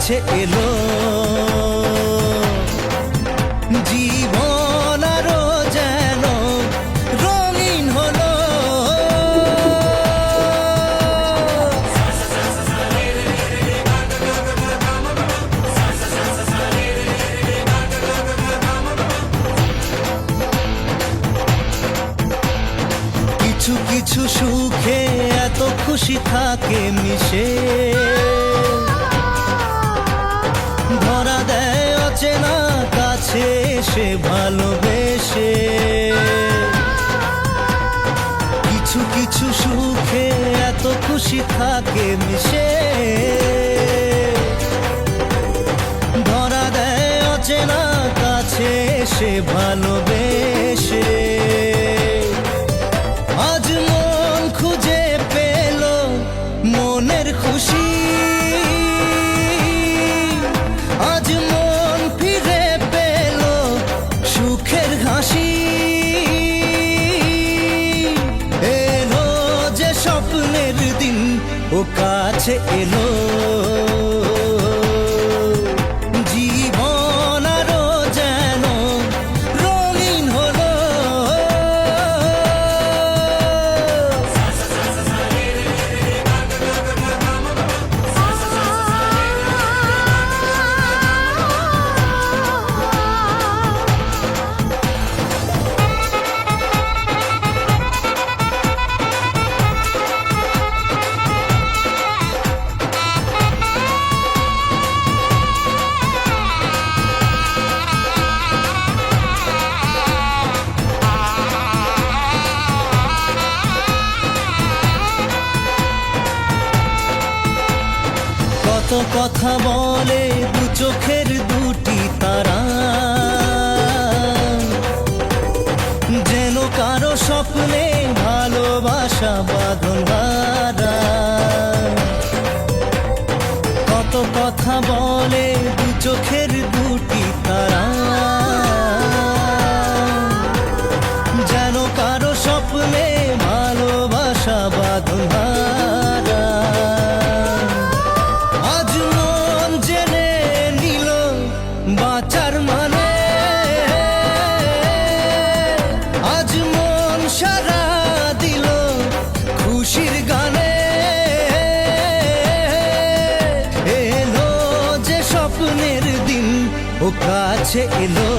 কাছে এলো জীবন আরো যেন রঙিন হলো। কিছু কিছু সুখে এত খুশি থাকে মিশে, ধরা দেয় অচেনা কাছে এসে ভালোবেসে। কিছু কিছু সুখে এত খুশি থাকে মিশে, ধরা দেয় অচেনা কাছে এসে ভালোবেসে। আজ মন খুঁজে পেল মনের খুশি, আজ মন ফিরে পেল সুখের হাসি। এলো যে স্বপ্নের দিন ও কাছে এলো, জীবন আরো যেন রঙিন হলো। কত কথা বলে দু চোখের দুটি তারা, যেন কারো স্বপ্নে ভালোবাসা বাঁধন হারা। কত কথা বলে দু চোখের দুটি তারা, যেন কারো স্বপ্নে ভালোবাসা বাঁধন হারা। আজ মন জেনে নিল বাঁচার মানে, আজ মন সারা দিল খুশির গানে। এলো যে স্বপ্নের দিন ও কাছে এলো।